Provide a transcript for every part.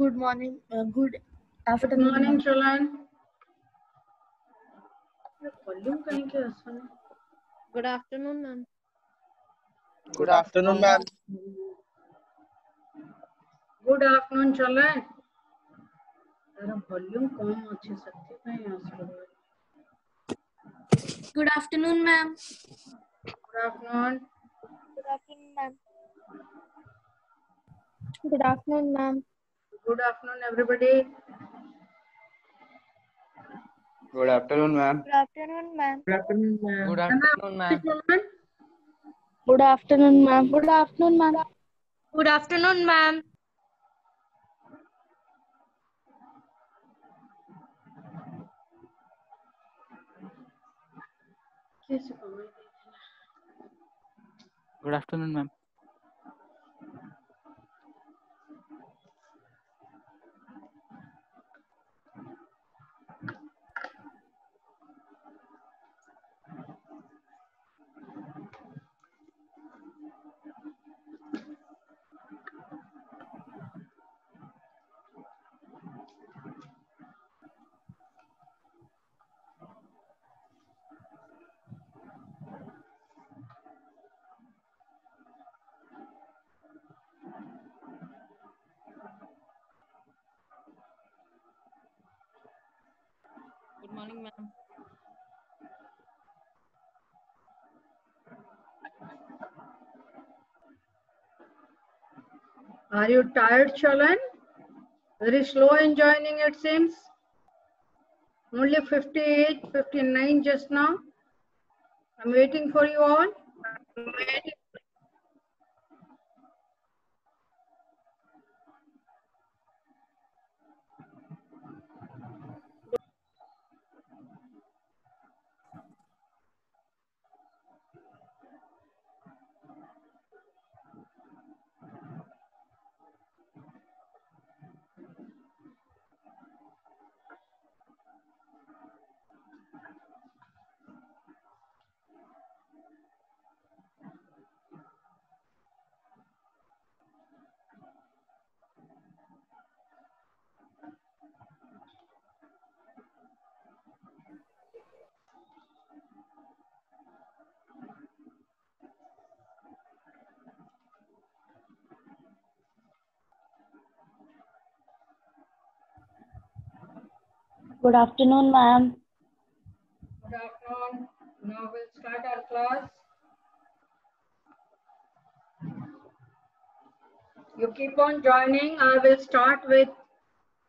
Good morning. Good Good afternoon. morning, Chalan. Volume कहीं के सुन? Good afternoon, ma'am. Good afternoon, ma'am. Good afternoon, Chalan. तेरा volume कम अच्छे सकते हैं यहाँ से. Good afternoon, ma'am. Good afternoon. Good afternoon, ma'am. Good afternoon, ma'am. Good afternoon, everybody. Good afternoon, ma'am. Good afternoon, ma'am. Good afternoon, ma'am. Good afternoon, ma'am. Good afternoon, ma'am. Good afternoon, ma'am. Good afternoon, ma'am. कैसे कमाई? Good afternoon, ma'am. Good morning, ma'am. Are you tired, Chalan? Very slow in joining, it seems. Only 58, 59 just now. I'm waiting for you all. Good afternoon, ma'am. Good afternoon. Now we'll start our class. You keep on joining. I will start with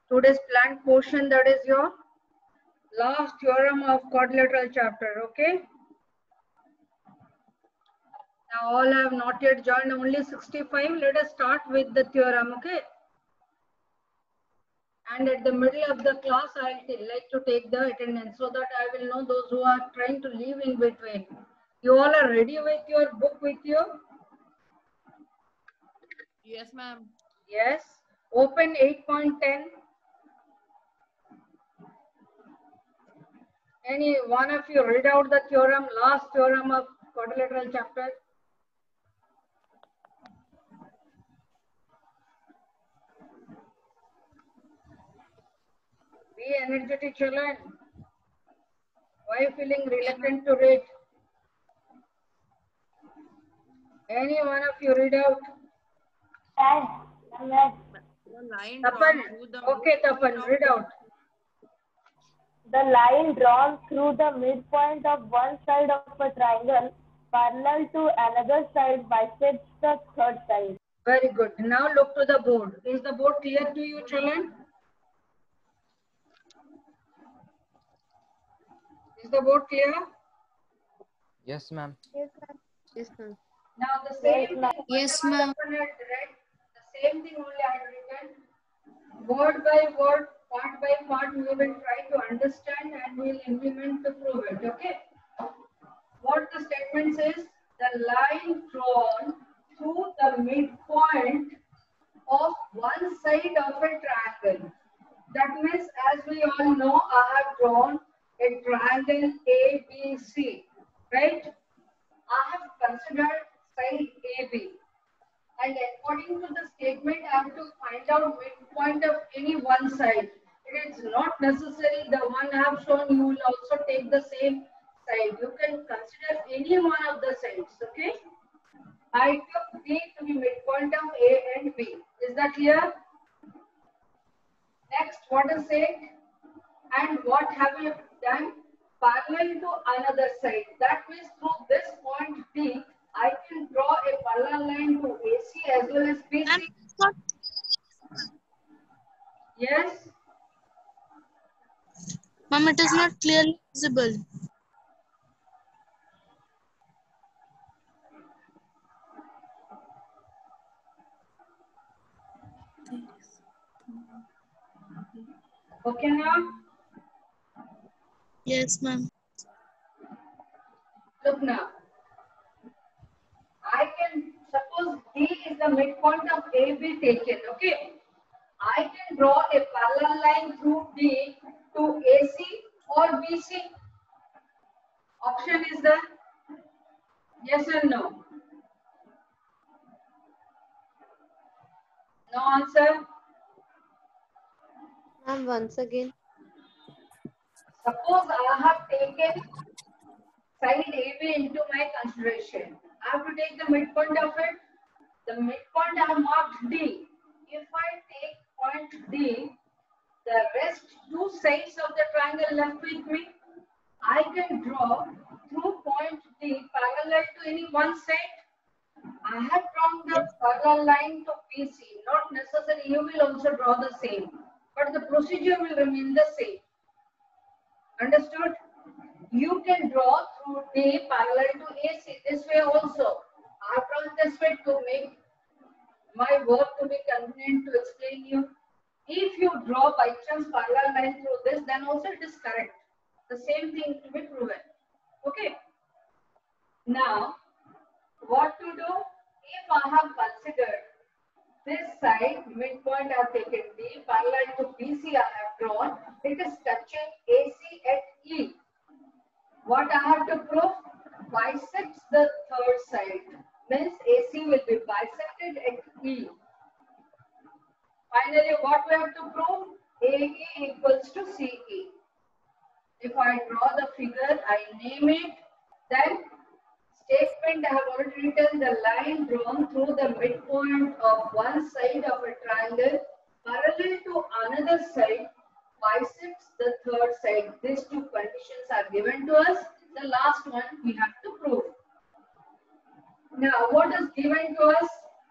today's planned portion, that is your last theorem of quadrilateral chapter, okay? Now all have not yet joined, only 65. Let us start with the theorem, okay? And at the middle of the class, I like to take the attendance so that I will know those who are trying to leave in between. You all are ready with your book with you? Yes, ma'am. Yes. Open 8.10. Any one of you read out the theorem, last theorem of quadrilateral chapter? Be energetic, children. Why feeling reluctant to read? Any one of you read out? The line Tapan. drawn through the Okay, Tapan, read out. The line drawn through the midpoint of one side of a triangle parallel to another side bisects the third side. Very good. Now look to the board. Is the board clear to you, children? Is the board clear? Yes, ma'am. Yes, ma'am. Now the same thing. Yes, whatever ma'am. Tapan had read, the same thing only I have written. Word by word, part by part, we will try to understand and we will implement to prove it. Okay. What the statement says? The line drawn through the midpoint of one side of a triangle. That means, as we all know, I have drawn a triangle ABC, right? I have considered side AB And according to the statement, I have to find out midpoint of any one side. It is not necessary the one I have shown, you will also take the same side. You can consider any one of the sides, okay? I took D to be midpoint of A and B. Is that clear? Next, what is it? And what have you done? Parallel to another side. That means through this point D, I can draw a parallel line to AC as well as BC. Yes? Ma'am, it is not clearly visible. Okay now? Yes, ma'am. Look now. I can suppose D is the midpoint of AB taken, okay? I can draw a parallel line through D to AC or BC. Option is there? Yes or no? No answer? Ma'am, once again. Suppose I have taken side AB into my consideration. I have to take the midpoint of it. The midpoint I have marked D. If I take point D, the rest two sides of the triangle left with me, I can draw through point D parallel to any one side. I have drawn the parallel line to BC. Not necessary, you will also draw the same. But the procedure will remain the same. Understood? You can draw through D parallel to AC this way also. I have drawn this way to make my work to be convenient to explain you. If you draw by chance parallel line through this, then also it is correct. The same thing to be proven. Okay. Now, what to do? If I have considered this side, midpoint I have taken D, parallel to BC I have drawn, it is touching AC at E. What I have to prove? Bisects the third side. Means AC will be bisected at E. Finally, what we have to prove? AE equals to CE. If I draw the figure, I name it, then statement I have already written the line drawn through the midpoint of one side of a triangle parallel to another side bisects the third side. These two conditions are given to us. The last one we have to prove. Now, what is given to us?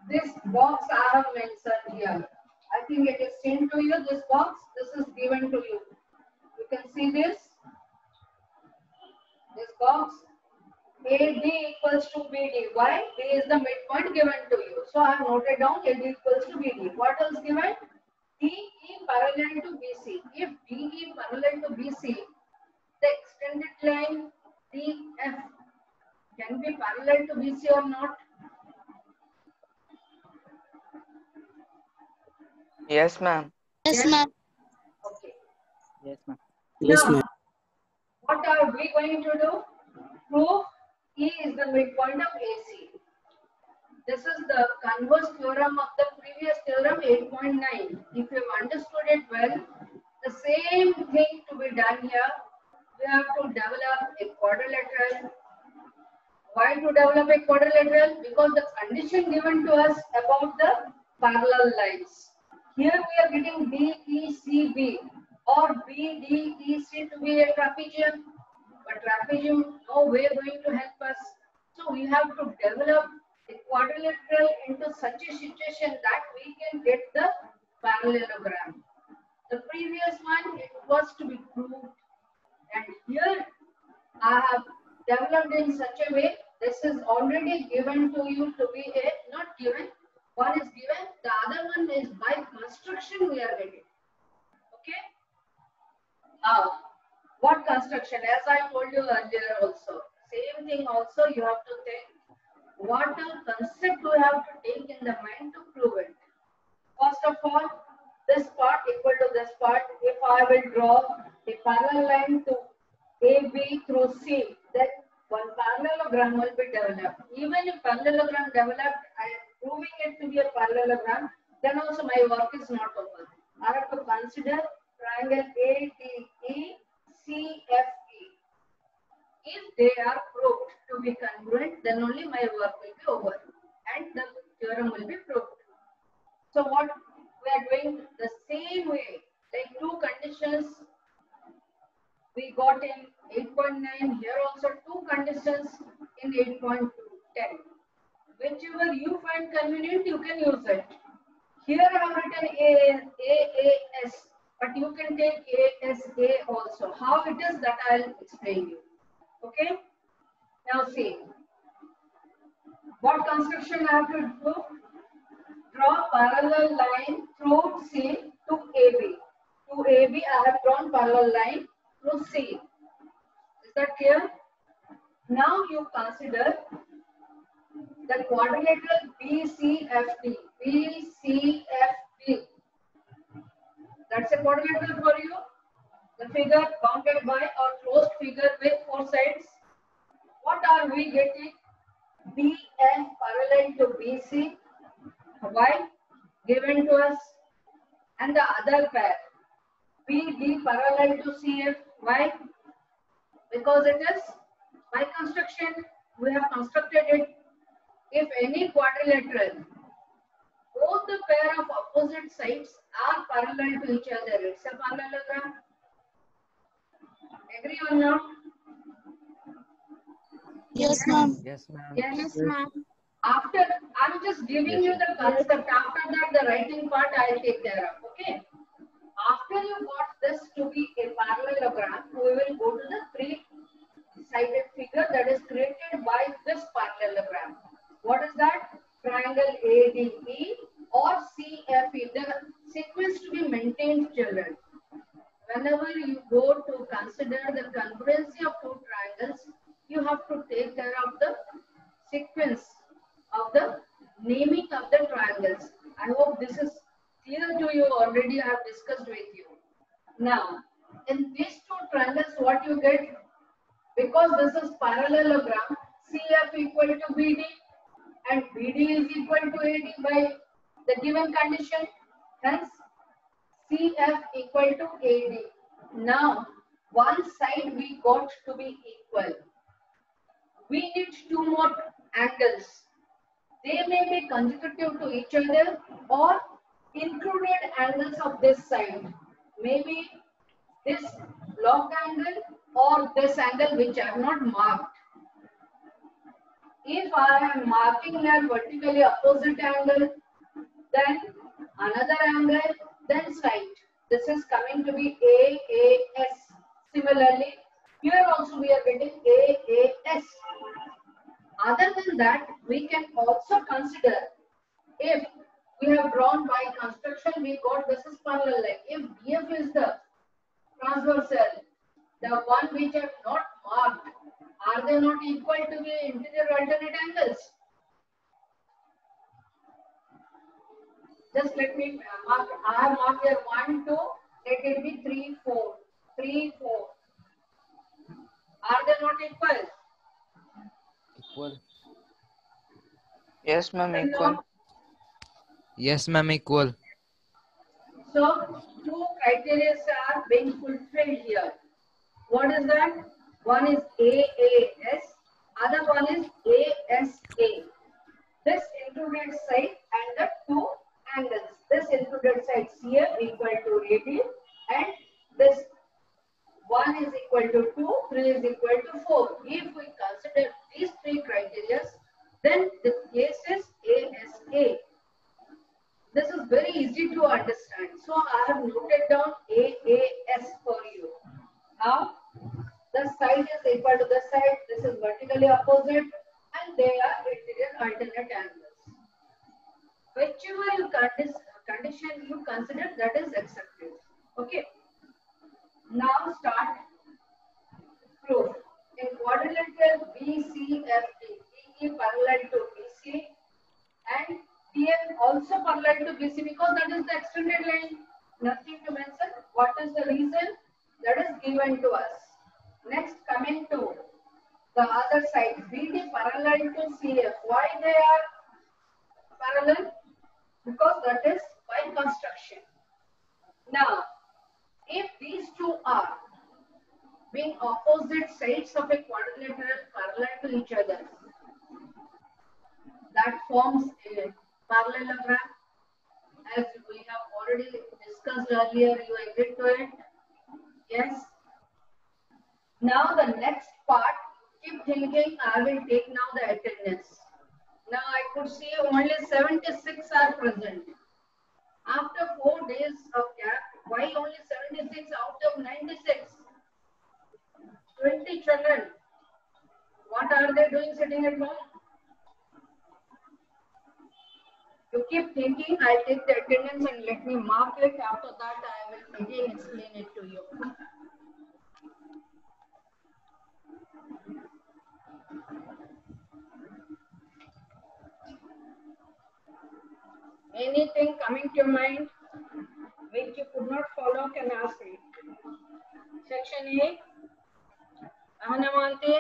This box I have mentioned here. I think it is sent to you, this box. This is given to you. You can see this. This box. AD equals to BD. Why? D is the midpoint given to you. So I have noted down AD equals to BD. What else given? DE parallel to BC. If DE parallel to BC, the extended line DF can be parallel to BC or not? Yes, ma'am. Yes, ma'am. Okay. Yes, ma'am. Yes, Now, ma'am. what are we going to do? Prove E is the midpoint of AC. This is the converse theorem of the previous theorem 8.9. If you have understood it well, the same thing to be done here. We have to develop a quadrilateral. Why to develop a quadrilateral? Because the condition given to us about the parallel lines. Here we are getting DECB or BDEC to be a trapezium. But trapezium no way going to help us. So we have to develop a quadrilateral into such a situation that we can get the parallelogram. The previous one, it was to be proved, and here I have developed in such a way. This is already given to you to be a, not given, one is given, the other one is by construction we are getting. Okay. What construction? As I told you earlier also, same thing also you have to think. What concept we have to take in the mind to prove it. First of all, this part equal to this part. If I will draw a parallel line to AB through C, then one parallelogram will be developed. Even if parallelogram developed, proving it to be a parallelogram, then also my work is not over. I have to consider triangle ADE CFE. If they are proved to be congruent, then only my work will be over and the theorem will be proved. So what we are doing the same way, like two conditions we got in 8.9, here also two conditions in 8.10. Whichever you find convenient, you can use it. Here I have written AAS, but you can take ASA also. How it is, that I will explain you. Okay? Now see, what construction I have to do? Draw parallel line through C to AB. To AB, I have drawn parallel line through C. Is that clear? Now you consider the quadrilateral BCFD. BCFD. That's a quadrilateral for you. The figure bounded by or closed figure with four sides. What are we getting? BF parallel to BC. Why? Given to us. And the other pair. BD parallel to CF. Why? Because it is by construction. We have constructed it. If any quadrilateral, both the pair of opposite sides are parallel to each other, it's a parallelogram. Agree or not? Yes, ma'am. Yes, ma'am. Yes. ma'am. After, I'm just giving you the concept. After that, the writing part I'll take care of. Okay. After you got this to be a parallelogram, we will go to the three-sided figure that is created by this parallelogram. What is that? Triangle ADE or CFE. The sequence to be maintained, children. Whenever you go to consider the congruency of two triangles, you have to take care of the sequence of the naming of the triangles. I hope this is clear to you already. I have discussed with you. Now, in these two triangles, what you get? Because this is parallelogram, CF equal to BD and BD is equal to AD by the given condition. Hence, CF equal to AD. Now, one side we got to be equal. We need two more angles. They may be consecutive to each other or included angles of this side. Maybe this log angle or this angle which I have not marked. If I am marking a vertically opposite angle, then another angle, then side. This is coming to be AAS. Similarly, here also we are getting AAS. Other than that, we can also consider if we have drawn by construction, we got this is parallel line. If BF is the transversal, the one which are not marked, are they not equal to the interior alternate angles? Just let me mark. I have marked here 1, 2. Let it be 3, 4. 3, 4. Are they not equal? Equal. Yes, ma'am. Equal. Yes, ma'am, equal. So, two criteria are being fulfilled here. What is that? One is AAS, other one is ASA. This included side and the two angles. This included side CF equal to AD and this 1 is equal to 2, 3 is equal to 4. If we consider these three criteria, then the case is ASA. This is very easy to understand. So I have noted down AAS for you. Now, the side is equal to the side. This is vertically opposite and they are interior alternate angles. Whichever condition you consider, that is accepted. Okay. Now start proof. In quadrilateral BCFD, DE parallel to BC and TF also parallel to BC because that is the extended line. Nothing to mention. What is the reason? That is given to us. Next, coming to the other side, BD parallel to CF. Why they are parallel? Because that is by construction. Now, if these two are being opposite sides of a quadrilateral parallel to each other, that forms a parallelogram. As we have already discussed earlier, you agreed to it? Yes. Now the next part, keep thinking, I will take now the attendance. Now I could see only 76 are present. After 4 days of gap, why only 76 out of 96? 20 children. What are they doing sitting at home? You keep thinking, I'll take the attendance and let me mark it. After that, I will again explain it to you. Anything coming to your mind which you could not follow can ask me. Section A, Ahana Manti,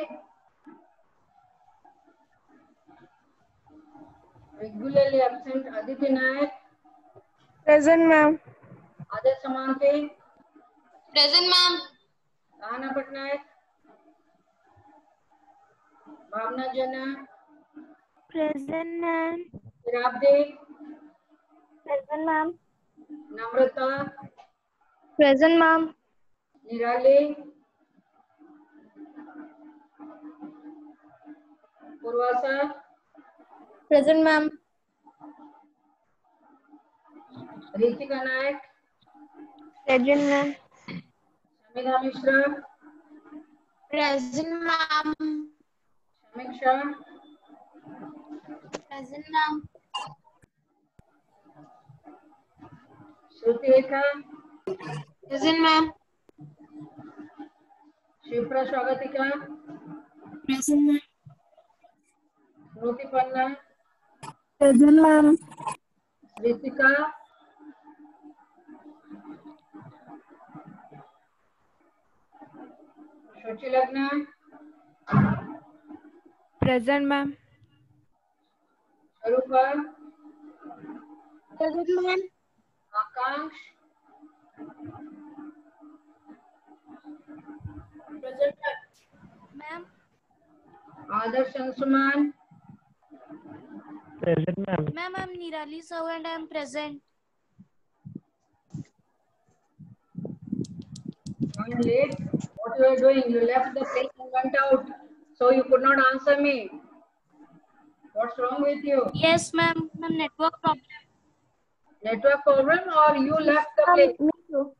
regularly absent Aditi Nayak, Present, ma'am. Aday Samanti, Present, ma'am. Ahana Patnaik, Bhavna Jana, Present, ma'am. Shirabdi, Present, ma'am. Namrata, Present, ma'am. Nirali, Purvasa, Present, ma'am. Ritika Nayak, Present, ma'am. Shamina Mishra, Present, ma'am. Shamik Shah, Present, ma'am. Shruti Rekha, Present, ma'am. Shifra Swagatika, Present, ma'am. Smruti Panna, Present, ma'am. Ritika, Shuchi Lagna, Present, ma'am. Sharupa, Present, ma'am. Akansh, Present, ma'am. Adarsh Ansuman, Ma'am, I'm Nirali Sahu and I'm present. joined late. What you are doing? You left the place and went out, so you could not answer me. What's wrong with you? Yes, ma'am. Ma'am, network problem. Network problem or you left the place? Me too.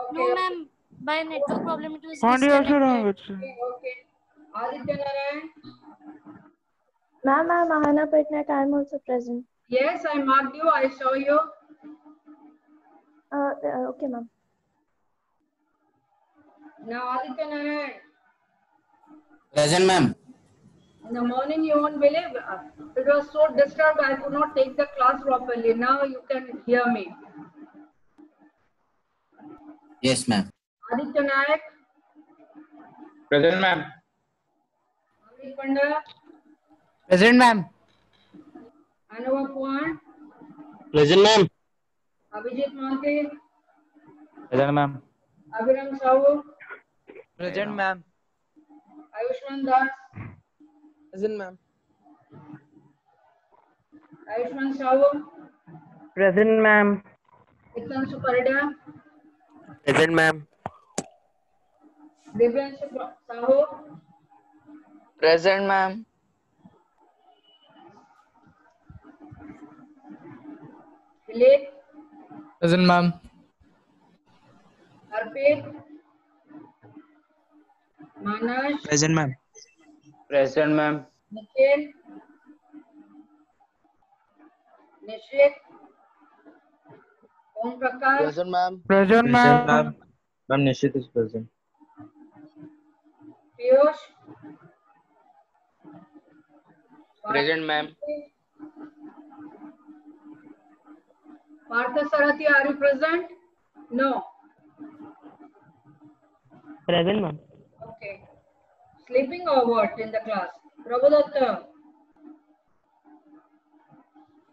Okay. No, ma'am. By network problem, it was Audio also disconnected. wrong. Okay. Aditya Narayan. Ma'am, I'm Ahana Patnaik. I'm also present. Yes, I marked you. I saw you. Okay, ma'am. Now Aditya Narayan. Present, ma'am. In the morning, you won't believe. It was so disturbed. I could not take the class properly. Now you can hear me. Yes, ma'am. Aditya Nayak. Present, ma'am. Amrit Panda. Present, ma'am. Anuva Puan. Present, ma'am. Abhijit Manti. Present, ma'am. Abhiram Sahu. Present, ma'am. Ayushman Das. Present, ma'am. Ayushman Sahu. Present, ma'am. Itan Supardia. Present, ma'am. Divyan Sahu. Present, ma'am. Dilip. Present, ma'am. Arpit. Manas. Present, ma'am. Present, ma'am. Nikhil. Nishit. Om Prakash. Present, ma'am. Present, ma'am. Ma'am, Nishit is present. Piyush. Present, ma'am. Partha Sarathi, are you present? No. Present, ma'am. Okay. Sleeping or what in the class? Prabhudatta.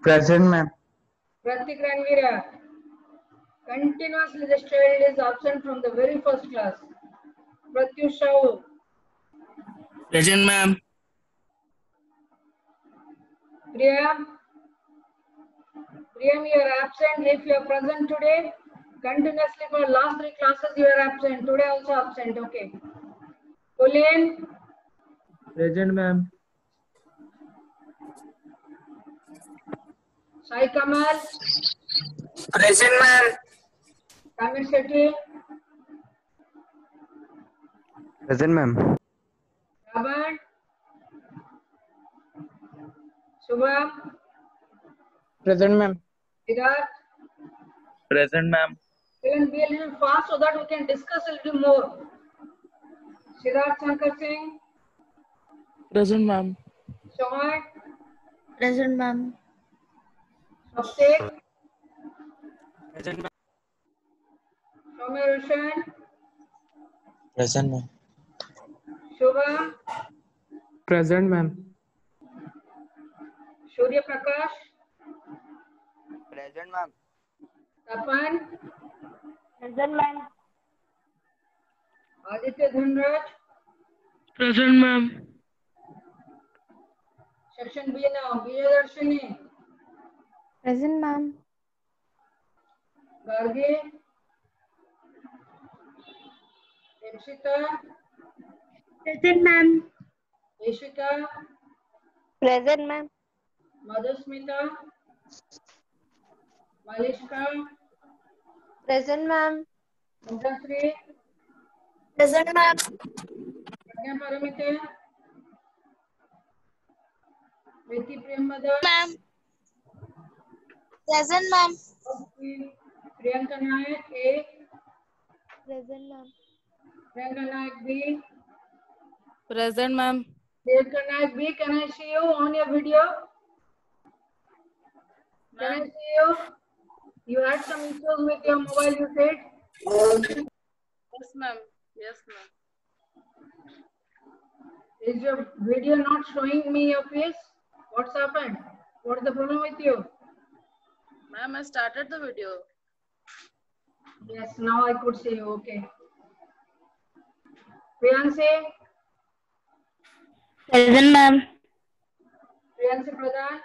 Present, ma'am. Pratik Ranvira. Continuously this child is absent from the very first class. Pratyush Rao. Present, ma'am. Priyam. Priyam, you are absent. If you are present today, continuously for last 3 classes you are absent. Today also absent. Okay. Colleen. Present, ma'am. Sai Kamal. Present, ma'am. Kamil Shetty. Present, ma'am. Raman. Shubham. Present, ma'am. Virat. Present, ma'am. Even be a little fast so that we can discuss a little more. Siddharth Shankar Singh. Present, ma'am. Chauhan. Present, ma'am. Abhishek. Present, ma'am. Soumya Roshan. Present, ma'am. Shubham. Present, ma'am. Surya Prakash. Present, ma'am. Tapan. Present, ma'am. Aditya Dhanraj. Present, ma'am. Section B now. Vijayadarshini. Present, ma'am. Gargi. Ipsita. Present, ma'am. Ishika. Present, ma'am. Madhusmita. Malishka. Present, ma'am. Mudasri. Present, ma'am. Pragya Paramite. Priti Premada. Ma'am. Present, ma'am. Priyanka Nayak A. Present, ma'am. Priyanka Nayak B. Present, ma'am. Priyanka Nayak B, can I see you on your video? Can I see you? You had some issues with your mobile, you said? Yes, ma'am. Yes, ma'am. Is your video not showing me your face? What's happened? What's the problem with you? Ma'am, I started the video. Yes, now I could see you. Okay. Priyansi? Present, ma'am. Priyansi Pradhan?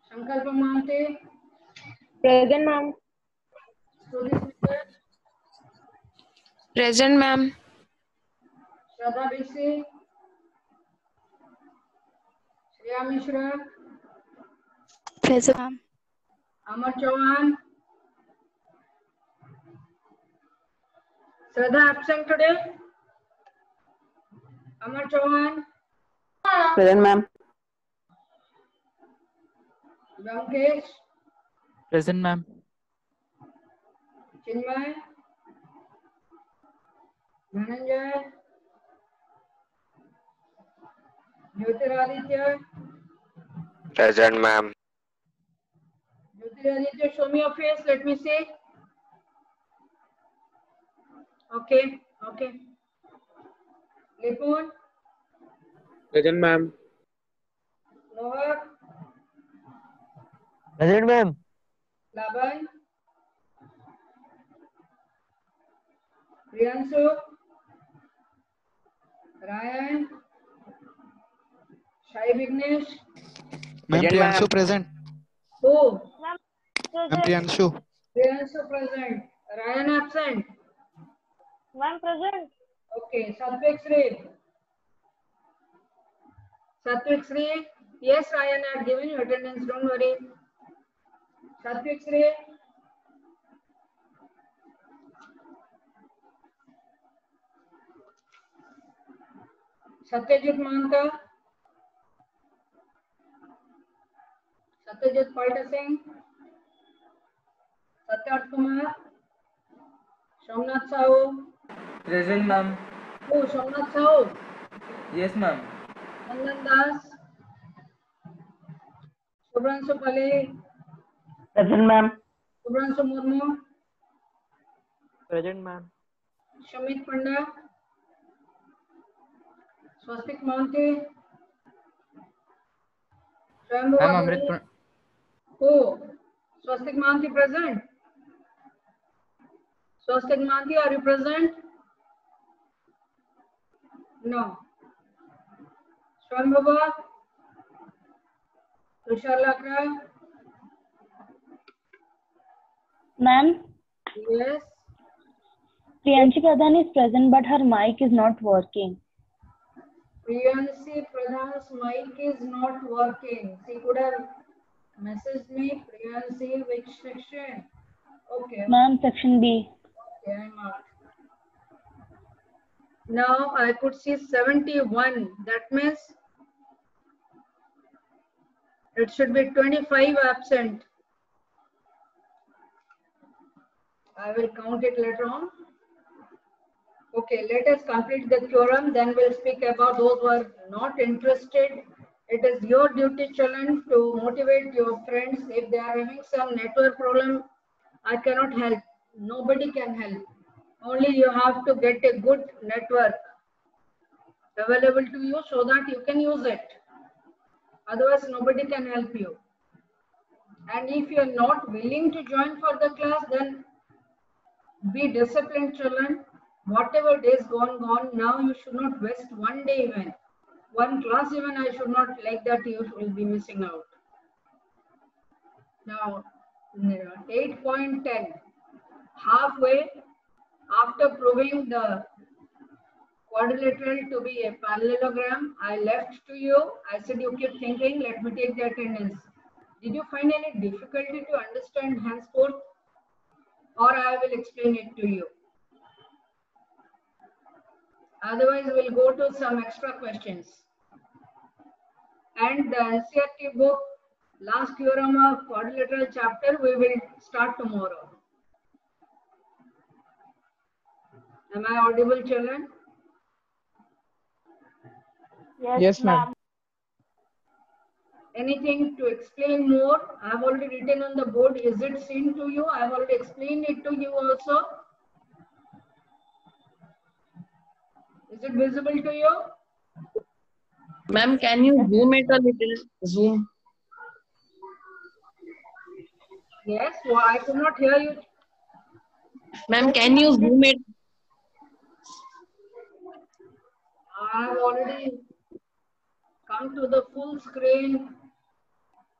Sankalpa Mahanti? Present, ma'am. Stuti Smith? Present, ma'am. Shraddha BC? Shreya Mishra? Present, ma'am. Amar Chauhan? Shraddha absent today? Amar Chauhan? Present, ma'am. Venkesh? Present, ma'am. Chinmay? Dhananjay? Jyotiraditya? Present, ma'am. Jyotiraditya, show me your face. Let me see. Okay. Okay. Lipun? Present, ma'am. Noah? Present, ma'am. Laban? Priyanshu? Ryan? Shai Vignesh? Ma'am, Priyanshu present. Who? Ma'am, Priyanshu. Priyanshu present. Ryan absent. Ma'am, present. Okay. Satvik Sri? Satvik Sri? Yes, Ryan, I have given you attendance. Don't worry. Satvik Sri? Satyajit Mahanta? Satyajit Palta Singh? Satyarth Kumar? Somnath Sahu? Present, ma'am. Who? Somnath Sahu? Yes, ma'am. Nandan Das? Subhranshu Pali? Present, ma'am. Subhranshu Murmu? Present, ma'am. Shamit Panda? Swastik Mohanty? Swayambhuva, Ma'am, Amrit. who? Swastik Manti present? Swastik Manti, are you present? No. Swayambhuva? Tushar Lakra? Ma'am, Yes. Priyanshi Pradhan is present, but her mic is not working. Priyanshi Pradhan's mic is not working. She could have messaged me. Priyanshi, which section? Okay. Ma'am, section B. Okay, I'm out. Now I could see 71. That means it should be 25 absent. I will count it later on. Okay, let us complete the theorem. Then we'll speak about those who are not interested. It is your duty, children, to motivate your friends. If they are having some network problem, I cannot help. Nobody can help. Only you have to get a good network available to you so that you can use it. Otherwise, nobody can help you. And if you are not willing to join for the class, then be disciplined, children. Whatever days gone, now you should not waste one day even. One class even, I should not like that you will be missing out. Now, 8.10. Halfway, after proving the quadrilateral to be a parallelogram, I left to you. I said you keep thinking, let me take the attendance. Did you find any difficulty to understand henceforth? Or I will explain it to you. Otherwise, we'll go to some extra questions. And the NCERT book, last theorem of quadrilateral chapter, we will start tomorrow. Am I audible, children? Yes, ma'am. Anything to explain more? I have already written on the board. Is it seen to you? I have already explained it to you also. Is it visible to you? Ma'am, can you zoom it a little? Zoom. Yes, well, I could not hear you. Ma'am, can you zoom it? I have already come to the full screen.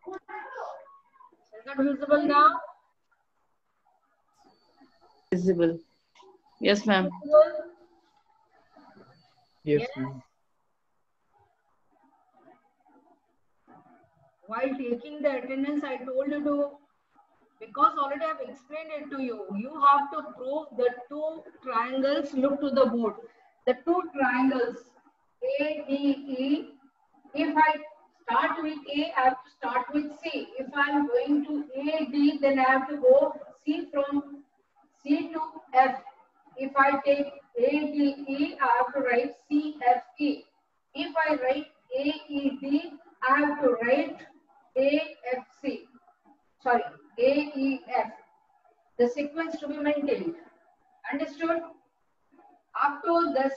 Is that visible now? Visible. Yes, ma'am. Yes, ma'am. While taking the attendance, I told you to, because already I have explained it to you, you have to prove the two triangles. Look to the board. The two triangles, ADE. If I start with A, I have to start with C. If I am going to AD, then I have to go C from C to F. If I take ADE, I have to write CFE. If I write AED, I have to write AFC. Sorry, AEF. The sequence to be maintained. Understood? Up to this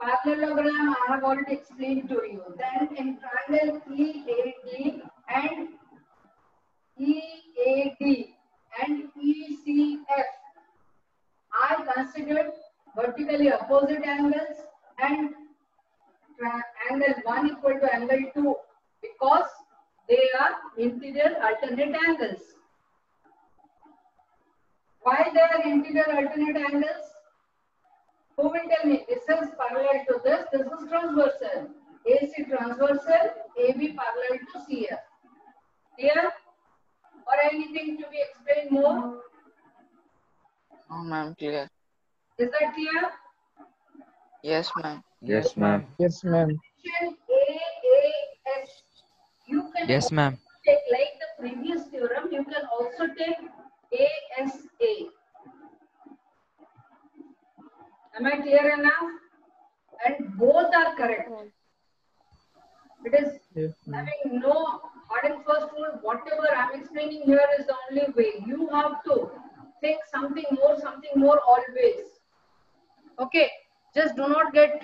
parallelogram, I have already explained to you. Then in triangle EAD and EAD and ECF, I considered vertically opposite angles and angle 1 equal to angle 2 because they are interior alternate angles. Why they are interior alternate angles? Who will tell me? This is parallel to this. This is transversal. AC transversal, AB parallel to CF. Clear? Or anything to be explained more? No, ma'am, clear. Is that clear? Yes, ma'am. Yes, ma'am. Yes, ma'am. AAS. You can Yes, ma'am. take, like the previous theorem, you can also take ASA. Am I clear enough? And both are correct. It is having no hard and fast rule. Whatever I am explaining here is the only way. You have to think something more always. Okay. Just do not get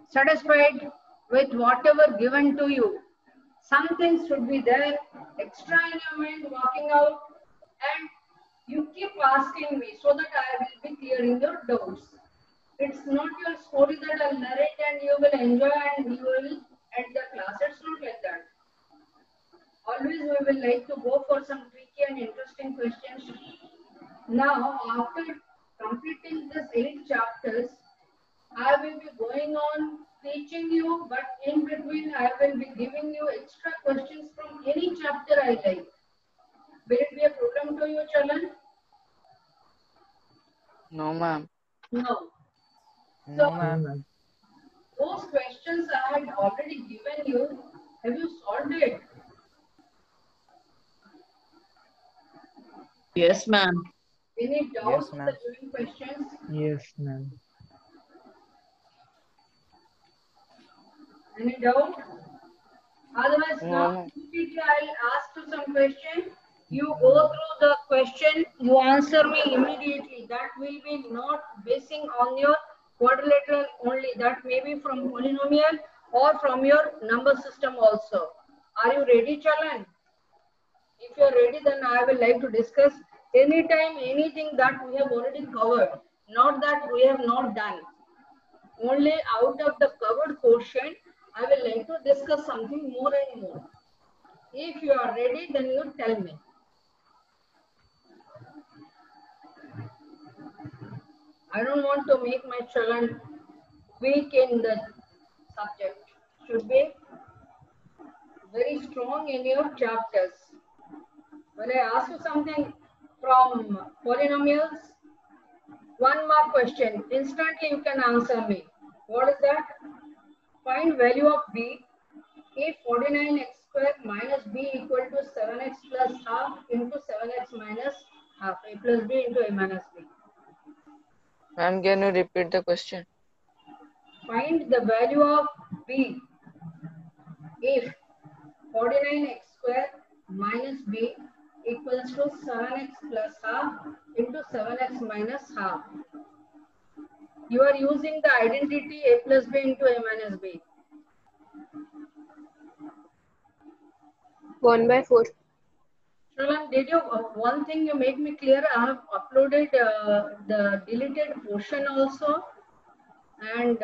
satisfied with whatever given to you. Some things should be there, extra in your mind, walking out, and you keep asking me so that I will be clearing your doubts. It's not your story that I'll narrate and you will enjoy and you will end the class. It's not like that. Always we will like to go for some tricky and interesting questions. Now, after completing this 8 chapters, I will be going on teaching you, but in between I will be giving you extra questions from any chapter I like. Will it be a problem to you, Chalan? No, ma'am. No. No, So, ma'am. those questions I had already given you, have you solved it? Yes, ma'am. Any doubts Yes, in ma'am. the given questions? Yes, ma'am. Any doubt? Otherwise, No, now ma'am. immediately I'll ask you some question. You go through the question, you answer me immediately. That will be not basing on your quadrilateral only. That may be from polynomial or from your number system also. Are you ready, Chalan? If you are ready, then I will like to discuss anytime anything that we have already covered, not that we have not done. Only out of the covered portion, I will like to discuss something more and more. If you are ready, then you tell me. I don't want to make my children weak in the subject. Should be very strong in your chapters. When I ask you something from polynomials, 1 mark question, instantly you can answer me. What is that? Find value of b if 49x square minus b equal to 7x plus half into 7x minus half, a plus b into a minus b. Ma'am, can you repeat the question? Find the value of b if 49x square minus b equals to 7x plus half into 7x minus half. You are using the identity a plus b into a minus b. 1/4. Shalan, did you, one thing you make me clear, I have uploaded the deleted portion also, and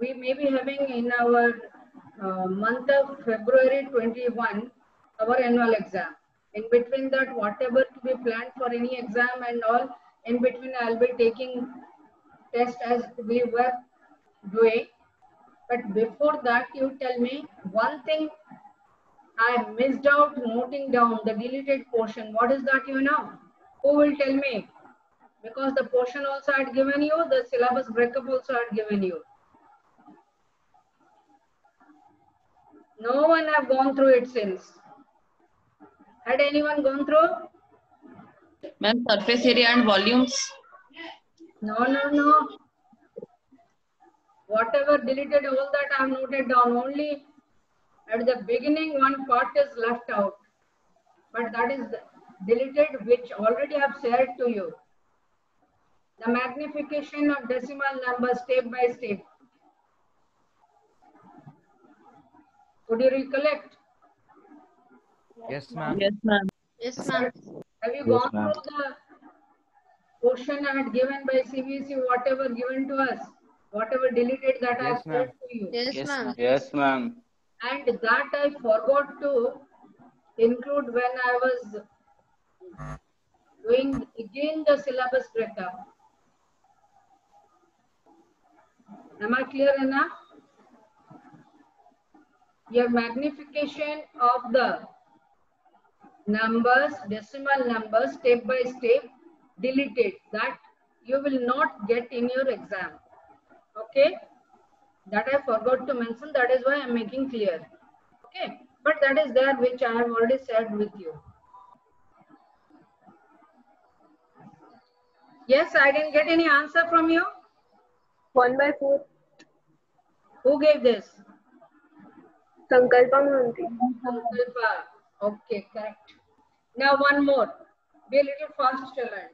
we may be having in our month of February 21 our annual exam. In between that, whatever to be planned for any exam and all, in between I'll be taking test as we were doing. But before that, you tell me one thing I missed out noting down the deleted portion. What is that, you know? Who will tell me? Because the portion also I had given you, the syllabus breakup also I had given you. No one have gone through it since. Had anyone gone through? Ma'am, surface area and volumes. No. Whatever deleted, all that I have noted down. Only at the beginning, one part is left out. But that is deleted, which already I have shared to you. The magnification of decimal numbers step by step. Could you recollect? Yes, ma'am. Yes, ma'am. Yes, ma'am. Have you gone through the portion I had given by CBSE, whatever given to us, whatever deleted that I have Yes, ma'am. shared to you? Yes, ma'am. Yes, ma'am. And that I forgot to include when I was doing again the syllabus breakup. Am I clear enough? Your magnification of the numbers, decimal numbers, step by step, deleted. That you will not get in your exam. Okay? That I forgot to mention. That is why I am making clear. Okay? But that is there which I have already shared with you. Yes, I didn't get any answer from you. 1/4. Who gave this? Sankalpa Mohanty. Sankalpa. Okay, correct. Now one more. Be a little fast, children.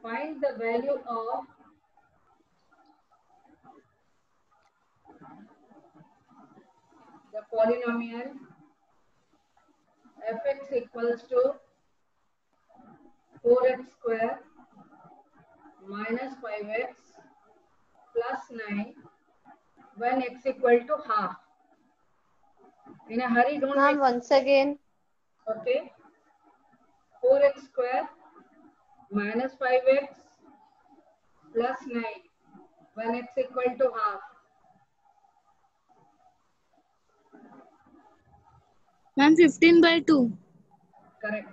Find the value of polynomial fx equals to 4x square minus 5x plus 9 when x equal to half. In a hurry, don't Ma'am, make. once again. Okay. 4x square minus 5x plus 9 when x equal to half. Ma'am, 15 by 2. Correct.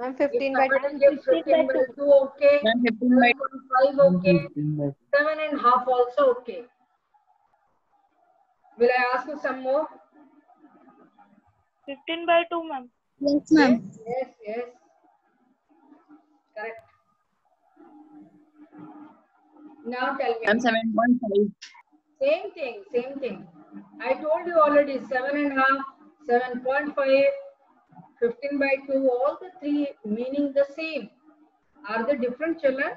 Ma'am, If 15 by 2. somebody gives 15 by 2, okay. Ma'am, 15 by 7.5, okay. 7.5 also okay. Will I ask you some more? 15 by 2, ma'am. Yes, ma'am. Yes. Correct. Now tell me. Ma'am, 7.5. Same thing. I told you already 7.5, 7.5, 15 by 2, all the three meaning the same. Are they different, children?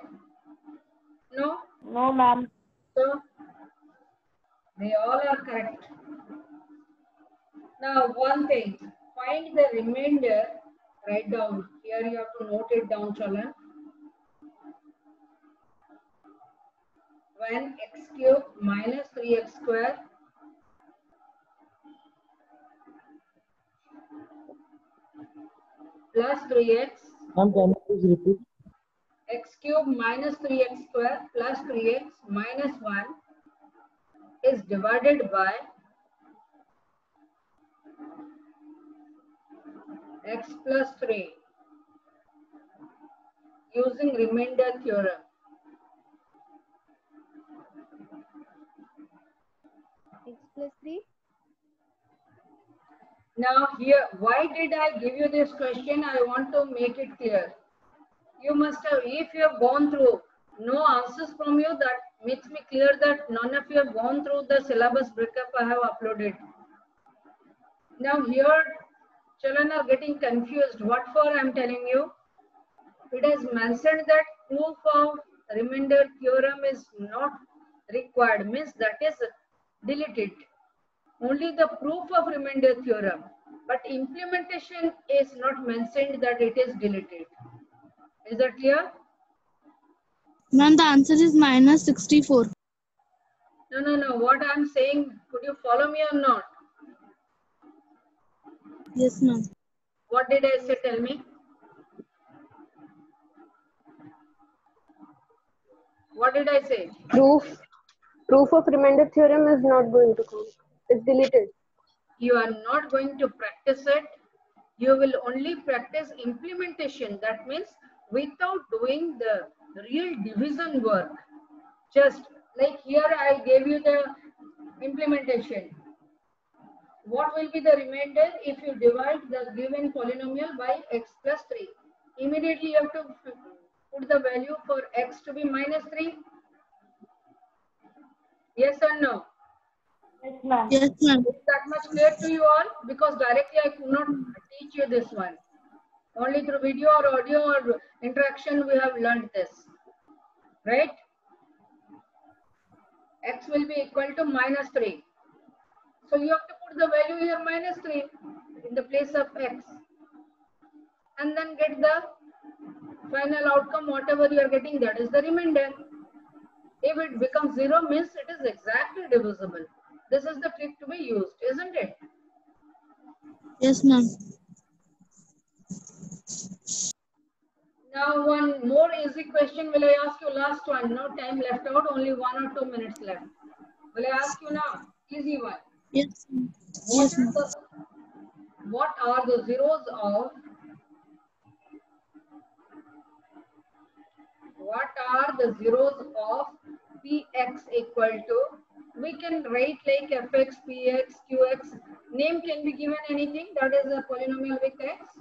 No? No, ma'am. So, they all are correct. Now, one thing, find the remainder, write down. Here you have to note it down, children. When x cube minus 3x square plus 3x. Ma'am, can you please repeat? X cube minus 3x square plus 3x minus 1 is divided by x plus 3 using remainder theorem. X plus 3. Now here, why did I give you this question? I want to make it clear. You must have, if you have gone through, no answers from you, that makes me clear that none of you have gone through the syllabus breakup I have uploaded. Now here, children are getting confused. What for I am telling you? It is mentioned that proof of remainder theorem is not required, means that is deleted. Only the proof of remainder theorem, but implementation is not mentioned that it is deleted. Is that clear? Ma'am, the answer is minus 64. No. What I am saying, could you follow me or not? Yes, ma'am. What did I say? Tell me. What did I say? Proof of remainder theorem is not going to count. It's deleted. You are not going to practice it. You will only practice implementation. That means without doing the real division work. Just like here I gave you the implementation. What will be the remainder if you divide the given polynomial by x plus 3? Immediately you have to put the value for x to be minus 3. Yes or no? Yes, ma'am. Yes, ma'am. Is that much clear to you all? Because directly I could not teach you this one. Only through video or audio or interaction we have learned this. Right? X will be equal to minus 3. So you have to put the value here minus 3 in the place of x. And then get the final outcome, whatever you are getting, that is the remainder. If it becomes 0, means it is exactly divisible. This is the trick to be used, isn't it? Yes, ma'am. Now one more easy question will I ask you, last one. No time left out, only 1 or 2 minutes left. Will I ask you now? Easy one. Yes, ma'am. Yes, ma'am. What are the zeros of px equal to, we can write like fx, px, qx, name can be given anything, that is a polynomial with x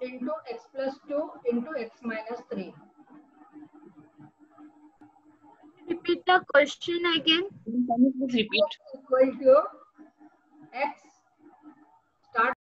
into x plus 2 into x minus 3. Repeat the question again. Can you please repeat? Equal to x